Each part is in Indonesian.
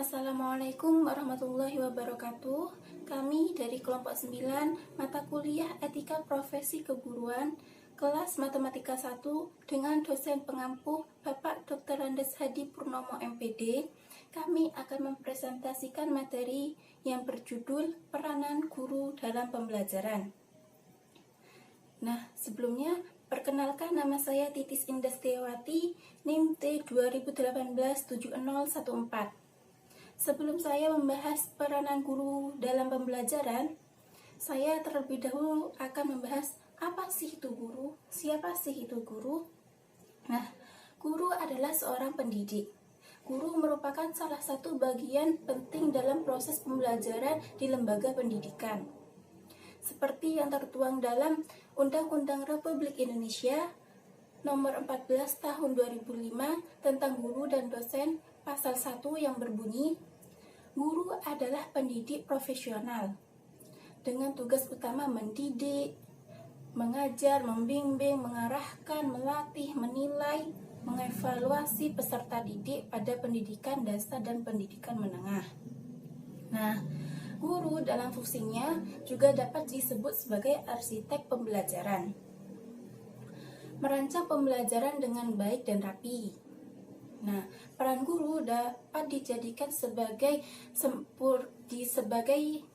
Assalamualaikum warahmatullahi wabarakatuh. Kami dari kelompok 9 mata kuliah Etika Profesi Keguruan kelas Matematika 1 dengan dosen pengampu Bapak Dr. Andes Hadi Purnomo MPD. Kami akan mempresentasikan materi yang berjudul Peranan Guru dalam Pembelajaran. Nah, sebelumnya perkenalkan, nama saya Titis Indah Setiawati, NIM T2018-7014. Sebelum saya membahas peranan guru dalam pembelajaran, saya terlebih dahulu akan membahas apa sih itu guru, siapa sih itu guru. Nah, guru adalah seorang pendidik. Guru merupakan salah satu bagian penting dalam proses pembelajaran di lembaga pendidikan. Seperti yang tertuang dalam Undang-Undang Republik Indonesia Nomor 14 Tahun 2005 tentang Guru dan Dosen Pasal 1 yang berbunyi, guru adalah pendidik profesional dengan tugas utama mendidik, mengajar, membimbing, mengarahkan, melatih, menilai, mengevaluasi peserta didik pada pendidikan dasar dan pendidikan menengah. Nah, guru dalam fungsinya juga dapat disebut sebagai arsitek pembelajaran. Merancang pembelajaran dengan baik dan rapi. Nah, peran guru dapat dijadikan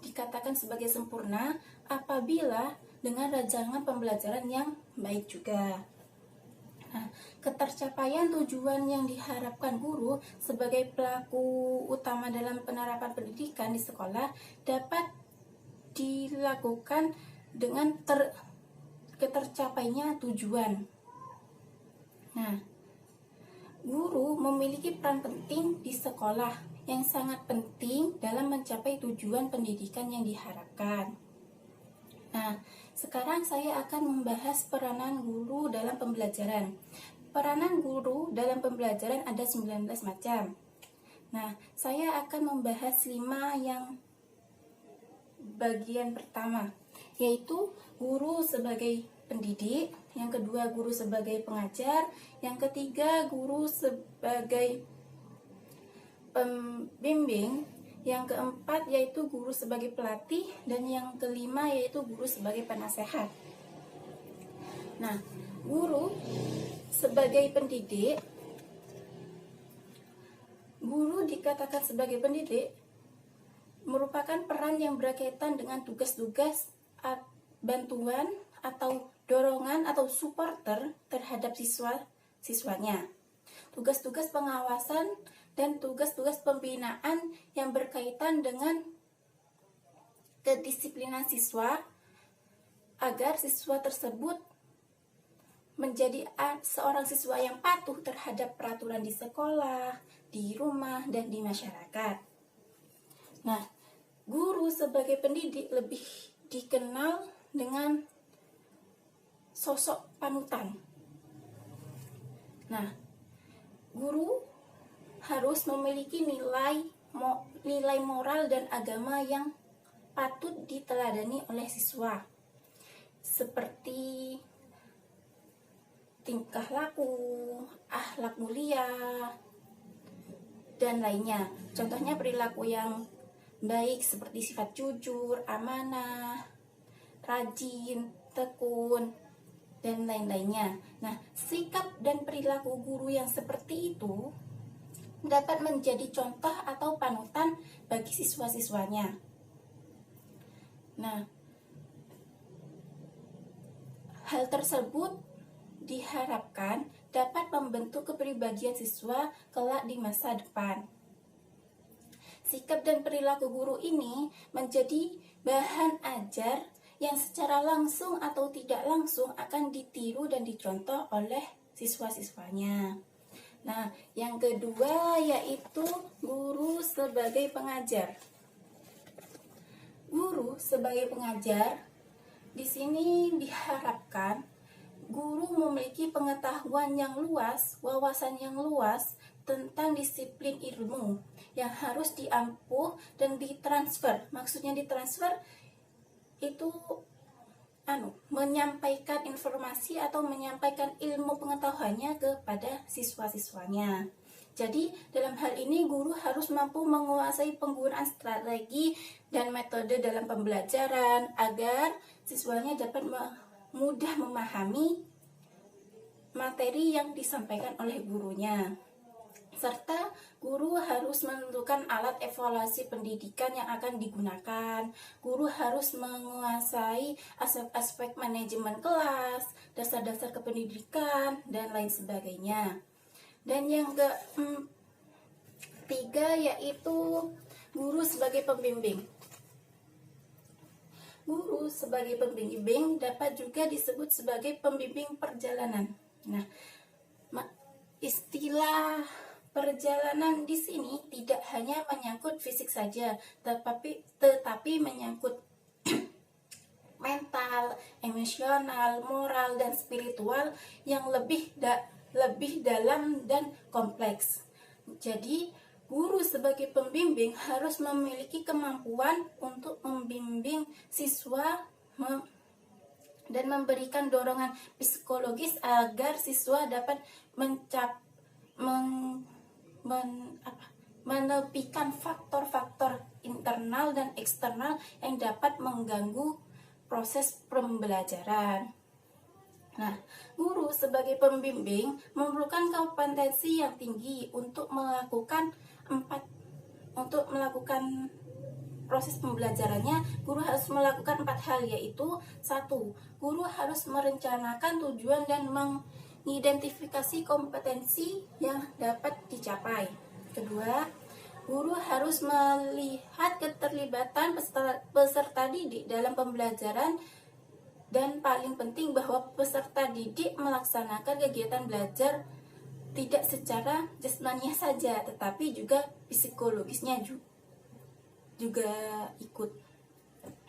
dikatakan sebagai sempurna apabila dengan rancangan pembelajaran yang baik juga. Nah, ketercapaian tujuan yang diharapkan guru sebagai pelaku utama dalam penerapan pendidikan di sekolah dapat dilakukan dengan ketercapainya tujuan. Nah, guru memiliki peran penting di sekolah yang sangat penting dalam mencapai tujuan pendidikan yang diharapkan. Nah, sekarang saya akan membahas peranan guru dalam pembelajaran. Peranan guru dalam pembelajaran ada 19 macam. Nah, saya akan membahas 5 yang bagian pertama, yaitu guru sebagai pendidik, yang kedua guru sebagai pengajar, yang ketiga guru sebagai pembimbing, yang keempat yaitu guru sebagai pelatih, dan yang kelima yaitu guru sebagai penasehat. Nah, guru sebagai pendidik, guru dikatakan sebagai pendidik merupakan peran yang berkaitan dengan tugas-tugas bantuan atau dorongan atau supporter terhadap siswanya, tugas-tugas pengawasan dan tugas-tugas pembinaan yang berkaitan dengan kedisiplinan siswa agar siswa tersebut menjadi seorang siswa yang patuh terhadap peraturan di sekolah, di rumah, dan di masyarakat. Nah, guru sebagai pendidik lebih dikenal dengan sosok panutan. Nah, guru harus memiliki nilai moral dan agama yang patut diteladani oleh siswa, seperti tingkah laku, akhlak mulia, dan lainnya. Contohnya perilaku yang baik seperti sifat jujur, amanah, rajin, tekun, dan lain-lainnya. Nah, sikap dan perilaku guru yang seperti itu dapat menjadi contoh atau panutan bagi siswa-siswanya. Nah, hal tersebut diharapkan dapat membentuk kepribadian siswa kelak di masa depan. Sikap dan perilaku guru ini menjadi bahan ajar yang secara langsung atau tidak langsung akan ditiru dan dicontoh oleh siswa-siswanya. Nah, yang kedua yaitu guru sebagai pengajar. Guru sebagai pengajar di sini diharapkan guru memiliki pengetahuan yang luas, wawasan yang luas tentang disiplin ilmu yang harus diampuh dan ditransfer. Maksudnya ditransfer itu menyampaikan informasi atau menyampaikan ilmu pengetahuannya kepada siswa-siswanya. Jadi, dalam hal ini guru harus mampu menguasai penggunaan strategi dan metode dalam pembelajaran agar siswanya dapat mudah memahami materi yang disampaikan oleh gurunya. Serta guru harus menentukan alat evaluasi pendidikan yang akan digunakan. Guru harus menguasai aspek-aspek manajemen kelas, dasar-dasar kependidikan, dan lain sebagainya. Dan yang ketiga yaitu guru sebagai pembimbing. Guru sebagai pembimbing dapat juga disebut sebagai pembimbing perjalanan. Nah, istilah perjalanan di sini tidak hanya menyangkut fisik saja, tetapi menyangkut mental, emosional, moral, dan spiritual yang lebih dalam dan kompleks. Jadi, guru sebagai pembimbing harus memiliki kemampuan untuk membimbing siswa dan memberikan dorongan psikologis agar siswa dapat menepikan faktor-faktor internal dan eksternal yang dapat mengganggu proses pembelajaran. Nah, guru sebagai pembimbing memerlukan kompetensi yang tinggi untuk melakukan proses pembelajarannya. Guru harus melakukan 4 hal, yaitu 1. Guru harus merencanakan tujuan dan mengidentifikasi kompetensi yang dapat dicapai. 2. Guru harus melihat keterlibatan peserta didik dalam pembelajaran, dan paling penting bahwa peserta didik melaksanakan kegiatan belajar tidak secara jasmaniah saja, tetapi juga psikologisnya juga ikut.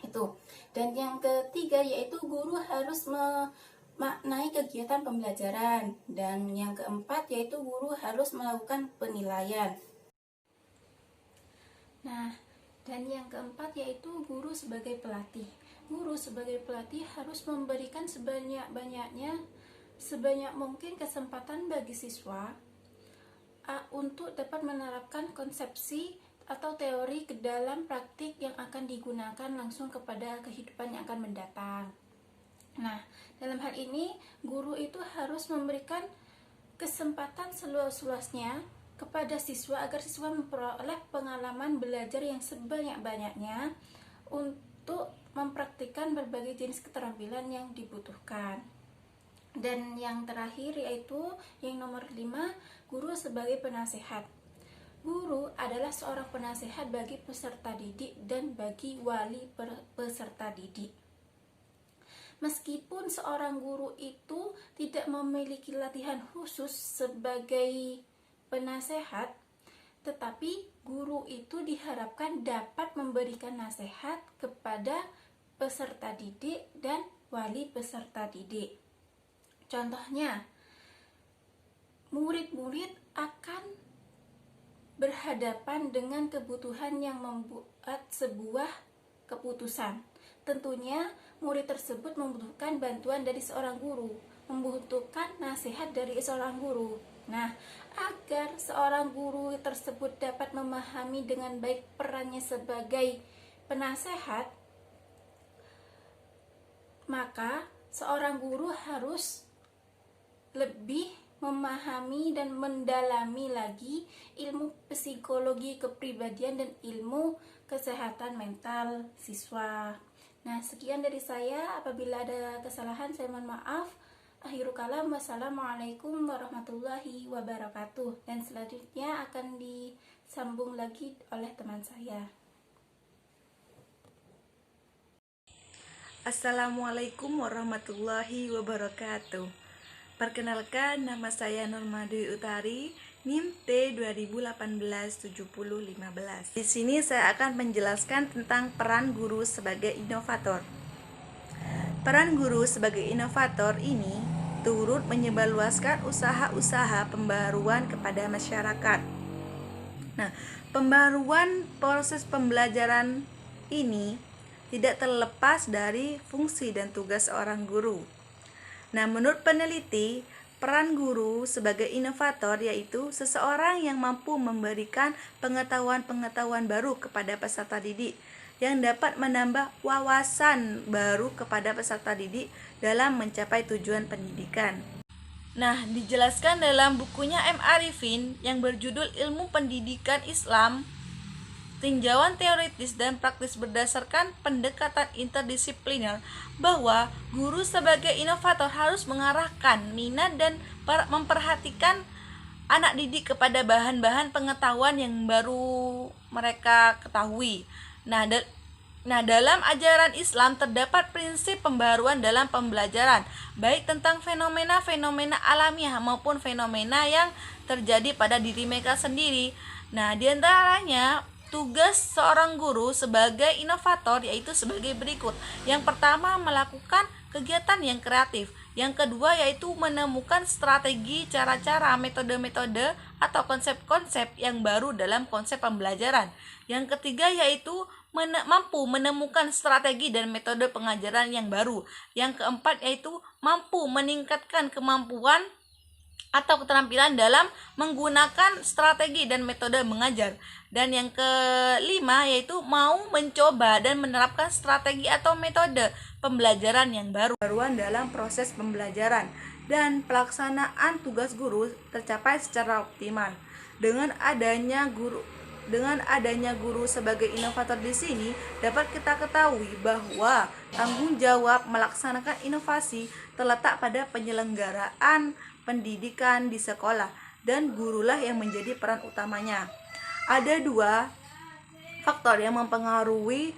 Itu. Dan yang ketiga yaitu guru harus memaknai kegiatan pembelajaran. Dan yang keempat yaitu guru harus melakukan penilaian. Nah, dan yang keempat yaitu guru sebagai pelatih. Guru sebagai pelatih harus memberikan sebanyak mungkin kesempatan bagi siswa untuk dapat menerapkan konsepsi atau teori ke dalam praktik yang akan digunakan langsung kepada kehidupan yang akan mendatang. Nah, dalam hal ini guru itu harus memberikan kesempatan seluas-luasnya kepada siswa agar siswa memperoleh pengalaman belajar yang sebanyak-banyaknya untuk mempraktikkan berbagai jenis keterampilan yang dibutuhkan. Dan yang terakhir yaitu yang nomor 5, guru sebagai penasehat. Guru adalah seorang penasehat bagi peserta didik dan bagi wali peserta didik. Meskipun seorang guru itu tidak memiliki latihan khusus sebagai penasehat, tetapi guru itu diharapkan dapat memberikan nasihat kepada peserta didik dan wali peserta didik. Contohnya, murid-murid akan berhadapan dengan kebutuhan yang membuat sebuah keputusan. Tentunya, murid tersebut membutuhkan bantuan dari seorang guru, membutuhkan nasihat dari seorang guru. Nah, agar seorang guru tersebut dapat memahami dengan baik perannya sebagai penasehat, maka seorang guru harus lebih memahami dan mendalami lagi ilmu psikologi kepribadian dan ilmu kesehatan mental siswa. Nah, sekian dari saya. Apabila ada kesalahan, saya mohon maaf. Akhirul kalam, wassalamualaikum warahmatullahi wabarakatuh. Dan selanjutnya akan disambung lagi oleh teman saya. Assalamualaikum warahmatullahi wabarakatuh. Perkenalkan, nama saya Norma Dwi Utari, NIM T 2018-7015. Di sini saya akan menjelaskan tentang peran guru sebagai inovator. Peran guru sebagai inovator ini turut menyebarluaskan usaha-usaha pembaruan kepada masyarakat. Nah, pembaruan proses pembelajaran ini tidak terlepas dari fungsi dan tugas seorang guru. Nah, menurut peneliti, Peran guru sebagai inovator yaitu seseorang yang mampu memberikan pengetahuan-pengetahuan baru kepada peserta didik yang dapat menambah wawasan baru kepada peserta didik dalam mencapai tujuan pendidikan. Nah, dijelaskan dalam bukunya M. Arifin yang berjudul Ilmu Pendidikan Islam, tinjauan teoritis dan praktis berdasarkan pendekatan interdisipliner, bahwa guru sebagai inovator harus mengarahkan minat dan memperhatikan anak didik kepada bahan-bahan pengetahuan yang baru mereka ketahui. Nah, dalam ajaran Islam terdapat prinsip pembaruan dalam pembelajaran, baik tentang fenomena-fenomena alamiah maupun fenomena yang terjadi pada diri mereka sendiri. Nah, diantaranya tugas seorang guru sebagai inovator yaitu sebagai berikut. Yang pertama, melakukan kegiatan yang kreatif. Yang kedua, yaitu menemukan strategi, cara-cara, metode-metode atau konsep-konsep yang baru dalam konsep pembelajaran. Yang ketiga, yaitu mampu menemukan strategi dan metode pengajaran yang baru. Yang keempat, yaitu mampu meningkatkan kemampuan atau keterampilan dalam menggunakan strategi dan metode mengajar. Dan yang kelima, yaitu mau mencoba dan menerapkan strategi atau metode pembelajaran yang baru. Baruan dalam proses pembelajaran dan pelaksanaan tugas guru tercapai secara optimal. Dengan adanya guru sebagai inovator di sini, dapat kita ketahui bahwa tanggung jawab melaksanakan inovasi terletak pada penyelenggaraan pendidikan di sekolah, dan gurulah yang menjadi peran utamanya. Ada dua faktor yang mempengaruhi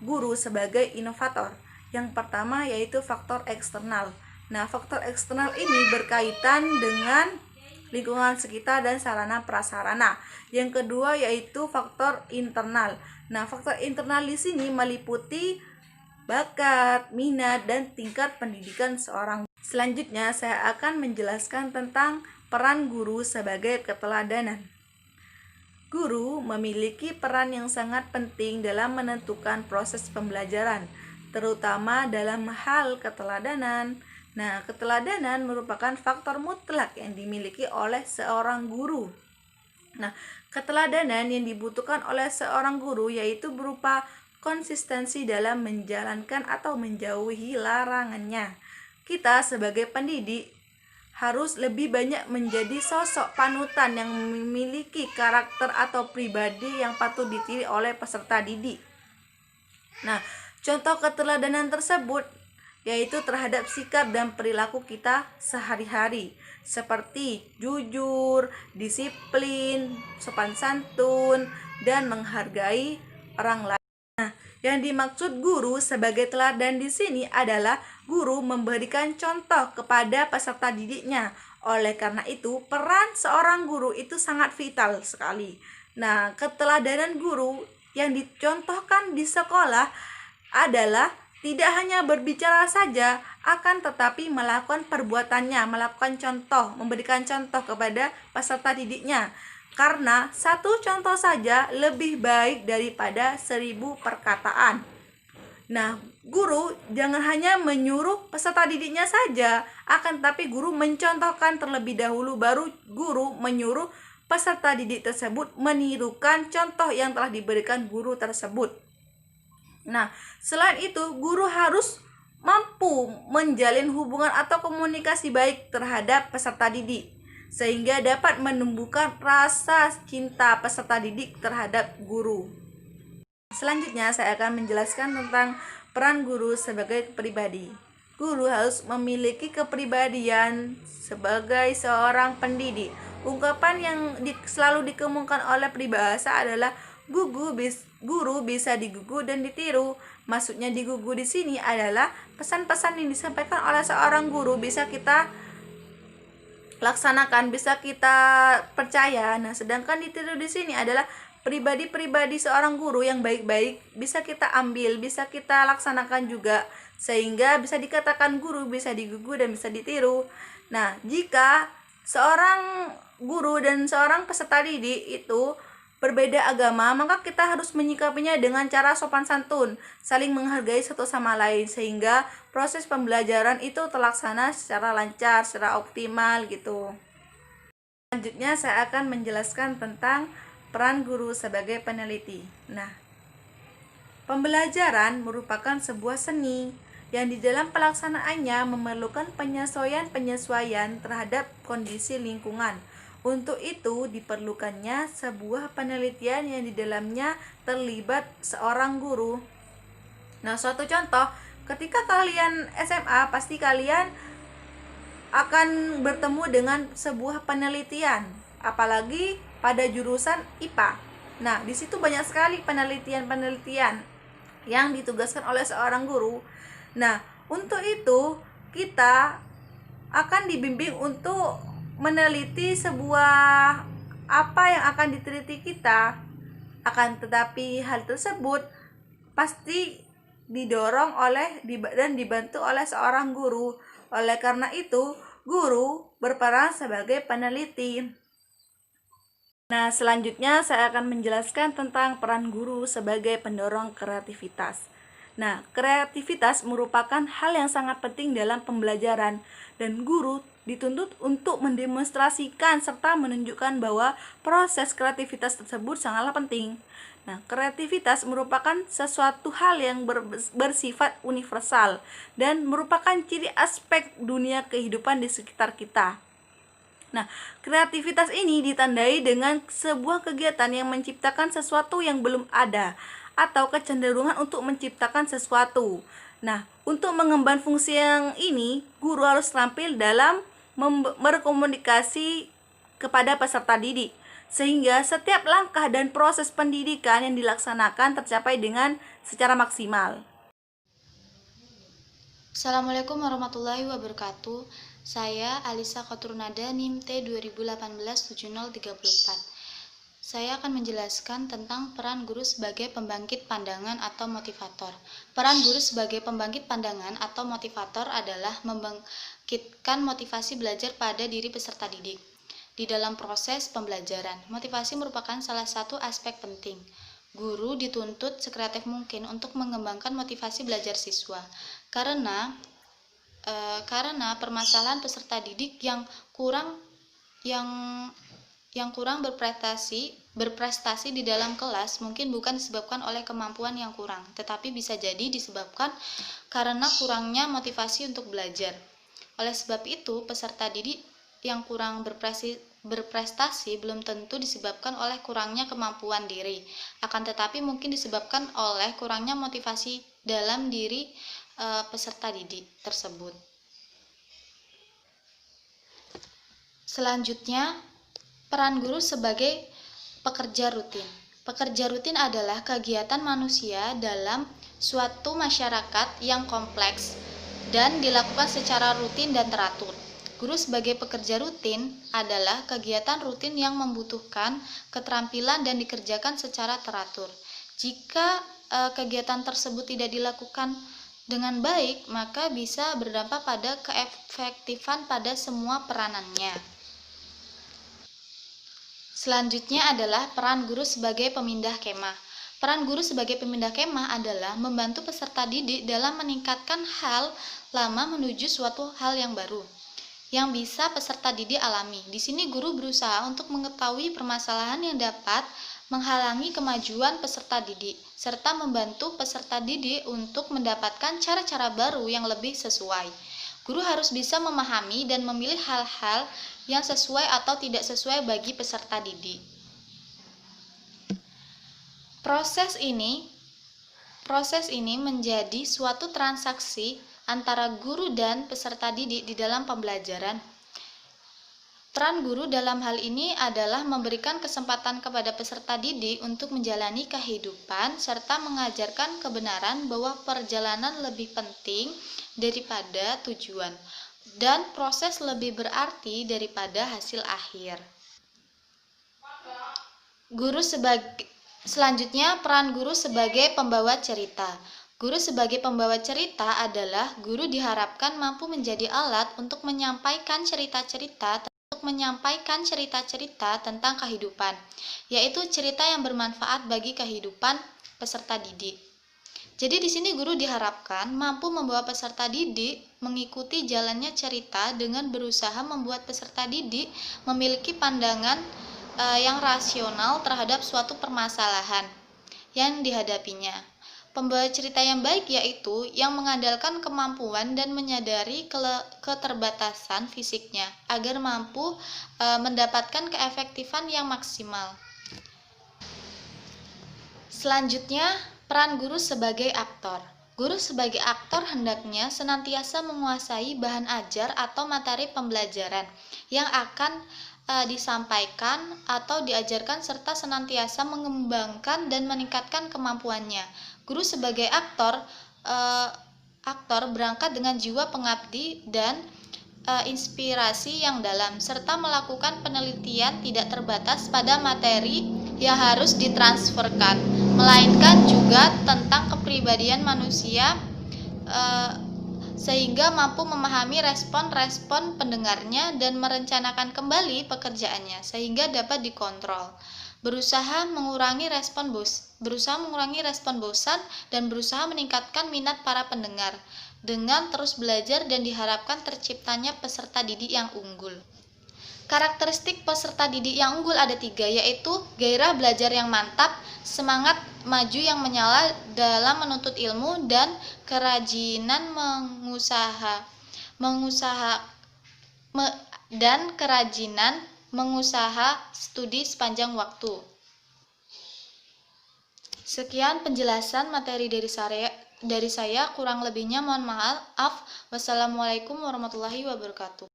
guru sebagai inovator. Yang pertama yaitu faktor eksternal. Nah, faktor eksternal ini berkaitan dengan lingkungan sekitar dan sarana prasarana. Yang kedua yaitu faktor internal. Nah, faktor internal di sini meliputi bakat, minat, dan tingkat pendidikan seorang. Selanjutnya saya akan menjelaskan tentang peran guru sebagai keteladanan. Guru memiliki peran yang sangat penting dalam menentukan proses pembelajaran, terutama dalam hal keteladanan. Nah, keteladanan merupakan faktor mutlak yang dimiliki oleh seorang guru. Nah, keteladanan yang dibutuhkan oleh seorang guru yaitu berupa konsistensi dalam menjalankan atau menjauhi larangannya. Kita sebagai pendidik harus lebih banyak menjadi sosok panutan yang memiliki karakter atau pribadi yang patut ditiru oleh peserta didik. Nah, contoh keteladanan tersebut yaitu terhadap sikap dan perilaku kita sehari-hari, seperti jujur, disiplin, sopan santun, dan menghargai orang lain. Nah, yang dimaksud guru sebagai teladan di sini adalah guru memberikan contoh kepada peserta didiknya. Oleh karena itu, peran seorang guru itu sangat vital sekali. Nah, keteladanan guru yang dicontohkan di sekolah adalah tidak hanya berbicara saja, akan tetapi melakukan perbuatannya, melakukan contoh, memberikan contoh kepada peserta didiknya. Karena satu contoh saja lebih baik daripada 1000 perkataan. Nah, guru jangan hanya menyuruh peserta didiknya saja, akan tetapi guru mencontohkan terlebih dahulu, baru guru menyuruh peserta didik tersebut menirukan contoh yang telah diberikan guru tersebut. Nah, selain itu, guru harus mampu menjalin hubungan atau komunikasi baik terhadap peserta didik, sehingga dapat menumbuhkan rasa cinta peserta didik terhadap guru. Selanjutnya saya akan menjelaskan tentang peran guru sebagai pribadi. Guru harus memiliki kepribadian sebagai seorang pendidik. Ungkapan yang selalu dikemukakan oleh peribahasa adalah guru bisa digugu dan ditiru. Maksudnya digugu di sini adalah pesan-pesan yang disampaikan oleh seorang guru bisa kita laksanakan, bisa kita percaya. Nah, sedangkan ditiru di sini adalah pribadi-pribadi seorang guru yang baik-baik bisa kita ambil, bisa kita laksanakan juga, sehingga bisa dikatakan guru bisa digugu dan bisa ditiru. Nah, jika seorang guru dan seorang peserta didik itu berbeda agama, maka kita harus menyikapinya dengan cara sopan santun, saling menghargai satu sama lain, sehingga proses pembelajaran itu terlaksana secara lancar, secara optimal gitu. Selanjutnya saya akan menjelaskan tentang peran guru sebagai peneliti. Nah, pembelajaran merupakan sebuah seni yang di dalam pelaksanaannya memerlukan penyesuaian-penyesuaian terhadap kondisi lingkungan. Untuk itu diperlukannya sebuah penelitian yang di dalamnya terlibat seorang guru. Nah, suatu contoh, ketika kalian SMA pasti kalian akan bertemu dengan sebuah penelitian, apalagi pada jurusan IPA. Nah, di situ banyak sekali penelitian-penelitian yang ditugaskan oleh seorang guru. Nah, untuk itu kita akan dibimbing untuk meneliti sebuah apa yang akan diteliti kita. Akan tetapi hal tersebut pasti didorong oleh dan dibantu oleh seorang guru. Oleh karena itu, guru berperan sebagai peneliti. Nah, selanjutnya saya akan menjelaskan tentang peran guru sebagai pendorong kreativitas. Nah, kreativitas merupakan hal yang sangat penting dalam pembelajaran, dan guru dituntut untuk mendemonstrasikan serta menunjukkan bahwa proses kreativitas tersebut sangatlah penting. Nah, kreativitas merupakan sesuatu hal yang bersifat universal dan merupakan ciri aspek dunia kehidupan di sekitar kita. Nah, kreativitas ini ditandai dengan sebuah kegiatan yang menciptakan sesuatu yang belum ada atau kecenderungan untuk menciptakan sesuatu. Nah, untuk mengemban fungsi yang ini, guru harus terampil dalam berkomunikasi kepada peserta didik, sehingga setiap langkah dan proses pendidikan yang dilaksanakan tercapai dengan secara maksimal. Assalamualaikum warahmatullahi wabarakatuh. Saya Alisa Khatrunada, NIM T 2018-7034. Saya akan menjelaskan tentang peran guru sebagai pembangkit pandangan atau motivator. Peran guru sebagai pembangkit pandangan atau motivator adalah membangkitkan motivasi belajar pada diri peserta didik. Di dalam proses pembelajaran, motivasi merupakan salah satu aspek penting. Guru dituntut sekreatif mungkin untuk mengembangkan motivasi belajar siswa, karena permasalahan peserta didik yang kurang berprestasi di dalam kelas mungkin bukan disebabkan oleh kemampuan yang kurang, tetapi bisa jadi disebabkan karena kurangnya motivasi untuk belajar. Oleh sebab itu, peserta didik yang kurang berprestasi belum tentu disebabkan oleh kurangnya kemampuan diri, akan tetapi mungkin disebabkan oleh kurangnya motivasi dalam diri peserta didik tersebut. Selanjutnya, peran guru sebagai pekerja rutin. Pekerja rutin adalah kegiatan manusia dalam suatu masyarakat yang kompleks dan dilakukan secara rutin dan teratur. Guru sebagai pekerja rutin adalah kegiatan rutin yang membutuhkan keterampilan dan dikerjakan secara teratur. Jika kegiatan tersebut tidak dilakukan dengan baik, maka bisa berdampak pada keefektifan pada semua peranannya. Selanjutnya adalah peran guru sebagai pemindah kemah. Peran guru sebagai pemindah kemah adalah membantu peserta didik dalam meningkatkan hal lama menuju suatu hal yang baru yang bisa peserta didik alami. Di sini guru berusaha untuk mengetahui permasalahan yang dapat menghalangi kemajuan peserta didik, serta membantu peserta didik untuk mendapatkan cara-cara baru yang lebih sesuai. Guru harus bisa memahami dan memilih hal-hal yang sesuai atau tidak sesuai bagi peserta didik. Proses ini menjadi suatu transaksi antara guru dan peserta didik di dalam pembelajaran. Peran guru dalam hal ini adalah memberikan kesempatan kepada peserta didik untuk menjalani kehidupan serta mengajarkan kebenaran bahwa perjalanan lebih penting daripada tujuan dan proses lebih berarti daripada hasil akhir. Selanjutnya, peran guru sebagai pembawa cerita. Guru sebagai pembawa cerita adalah guru diharapkan mampu menjadi alat untuk menyampaikan cerita-cerita untuk menyampaikan cerita-cerita tentang kehidupan, yaitu cerita yang bermanfaat bagi kehidupan peserta didik. Jadi di sini guru diharapkan mampu membawa peserta didik mengikuti jalannya cerita dengan berusaha membuat peserta didik memiliki pandangan yang rasional terhadap suatu permasalahan yang dihadapinya. Pembawa cerita yang baik yaitu yang mengandalkan kemampuan dan menyadari keterbatasan fisiknya agar mampu mendapatkan keefektifan yang maksimal. Selanjutnya, peran guru sebagai aktor. Guru sebagai aktor hendaknya senantiasa menguasai bahan ajar atau materi pembelajaran yang akan disampaikan atau diajarkan serta senantiasa mengembangkan dan meningkatkan kemampuannya. Guru sebagai aktor berangkat dengan jiwa pengabdi dan inspirasi yang dalam serta melakukan penelitian tidak terbatas pada materi yang harus ditransferkan, melainkan juga tentang kepribadian manusia sehingga mampu memahami respon-respon pendengarnya dan merencanakan kembali pekerjaannya sehingga dapat dikontrol. Berusaha mengurangi respon bosan dan berusaha meningkatkan minat para pendengar dengan terus belajar dan diharapkan terciptanya peserta didik yang unggul. Karakteristik peserta didik yang unggul ada 3, yaitu gairah belajar yang mantap, semangat maju yang menyala dalam menuntut ilmu, dan kerajinan mengusaha studi sepanjang waktu. Sekian penjelasan materi dari saya, kurang lebihnya mohon maaf. Wassalamualaikum warahmatullahi wabarakatuh.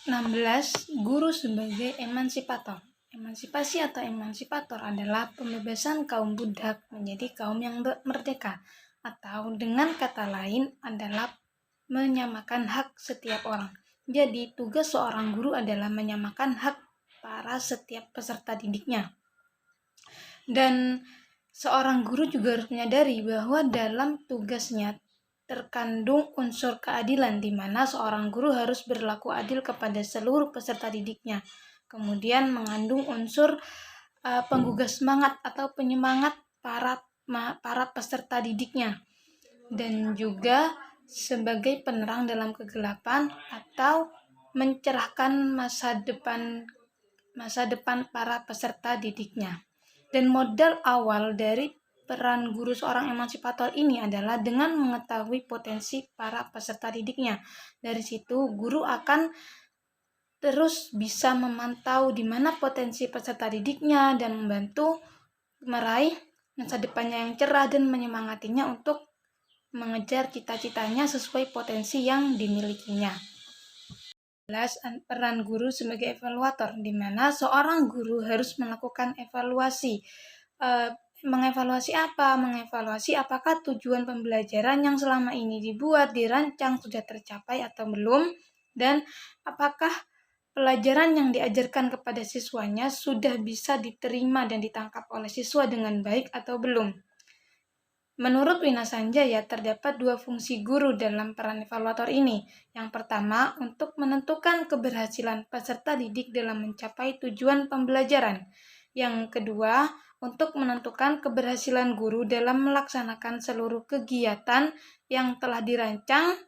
16. Guru sebagai emansipator. Emansipasi atau emansipator adalah pembebasan kaum budak menjadi kaum yang merdeka, atau dengan kata lain adalah menyamakan hak setiap orang. Jadi, tugas seorang guru adalah menyamakan hak para setiap peserta didiknya. Dan seorang guru juga harus menyadari bahwa dalam tugasnya terkandung unsur keadilan, di mana seorang guru harus berlaku adil kepada seluruh peserta didiknya. Kemudian mengandung unsur penggugah semangat atau penyemangat para peserta didiknya, dan juga sebagai penerang dalam kegelapan atau mencerahkan masa depan para peserta didiknya. Dan modal awal dari peran guru seorang emansipator ini adalah dengan mengetahui potensi para peserta didiknya. Dari situ guru akan terus bisa memantau di mana potensi peserta didiknya dan membantu meraih masa depannya yang cerah dan menyemangatinya untuk mengejar cita-citanya sesuai potensi yang dimilikinya. Peran guru sebagai evaluator, di mana seorang guru harus melakukan evaluasi. Mengevaluasi apa? Mengevaluasi apakah tujuan pembelajaran yang selama ini dirancang sudah tercapai atau belum, dan apakah pelajaran yang diajarkan kepada siswanya sudah bisa diterima dan ditangkap oleh siswa dengan baik atau belum. Menurut Wina Sanjaya, terdapat 2 fungsi guru dalam peran evaluator ini. Yang pertama, untuk menentukan keberhasilan peserta didik dalam mencapai tujuan pembelajaran. Yang kedua, untuk menentukan keberhasilan guru dalam melaksanakan seluruh kegiatan yang telah dirancang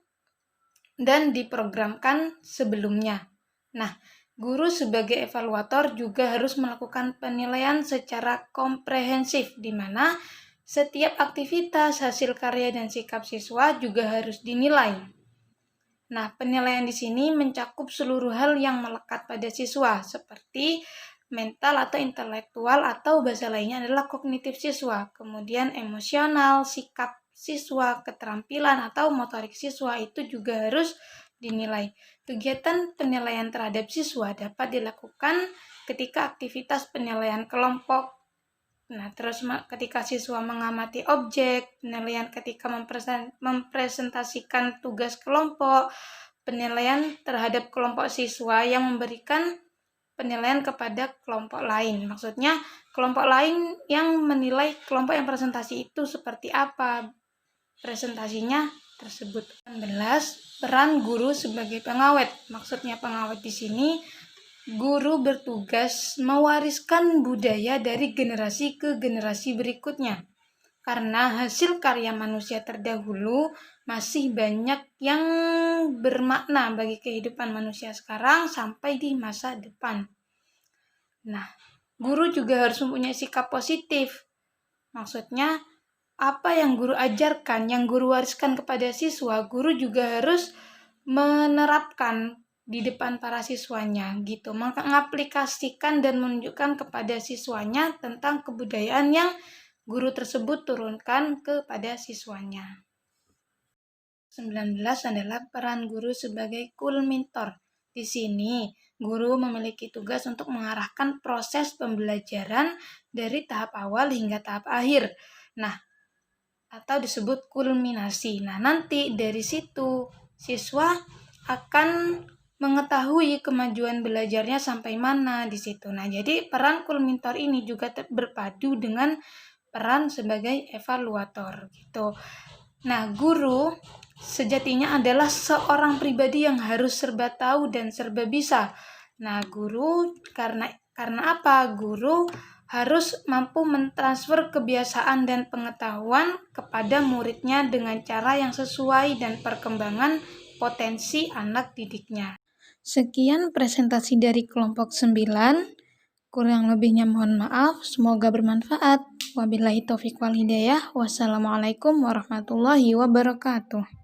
dan diprogramkan sebelumnya. Nah, guru sebagai evaluator juga harus melakukan penilaian secara komprehensif, di mana setiap aktivitas, hasil karya, dan sikap siswa juga harus dinilai. Nah, penilaian di sini mencakup seluruh hal yang melekat pada siswa, seperti mental atau intelektual, atau bahasa lainnya adalah kognitif siswa, kemudian emosional, sikap siswa, keterampilan atau motorik siswa itu juga harus dinilai. Kegiatan penilaian terhadap siswa dapat dilakukan ketika aktivitas penilaian kelompok. Nah, terus ketika siswa mengamati objek, penilaian ketika mempresentasikan tugas kelompok, penilaian terhadap kelompok siswa yang memberikan penilaian kepada kelompok lain. Maksudnya, kelompok lain yang menilai kelompok yang presentasi itu seperti apa presentasinya tersebut. 16. Peran guru sebagai pengawet. Maksudnya pengawet di sini Guru bertugas mewariskan budaya dari generasi ke generasi berikutnya. Karena hasil karya manusia terdahulu masih banyak yang bermakna bagi kehidupan manusia sekarang sampai di masa depan. Nah, guru juga harus mempunyai sikap positif. Maksudnya, apa yang guru ajarkan, yang guru wariskan kepada siswa, guru juga harus menerapkan di depan para siswanya gitu, mengaplikasikan dan menunjukkan kepada siswanya tentang kebudayaan yang guru tersebut turunkan kepada siswanya. 19 adalah peran guru sebagai kulminator. Di sini, guru memiliki tugas untuk mengarahkan proses pembelajaran dari tahap awal hingga tahap akhir. Nah, atau disebut kulminasi. Nah, nanti dari situ siswa akan mengetahui kemajuan belajarnya sampai mana di situ. Nah, jadi peran kulminator ini juga berpadu dengan peran sebagai evaluator gitu. Nah, guru sejatinya adalah seorang pribadi yang harus serba tahu dan serba bisa. Nah, guru karena apa? Guru harus mampu mentransfer kebiasaan dan pengetahuan kepada muridnya dengan cara yang sesuai dan perkembangan potensi anak didiknya. Sekian presentasi dari kelompok 9. Kurang lebihnya mohon maaf, semoga bermanfaat. Wabillahi taufiq wal hidayah. Wassalamualaikum warahmatullahi wabarakatuh.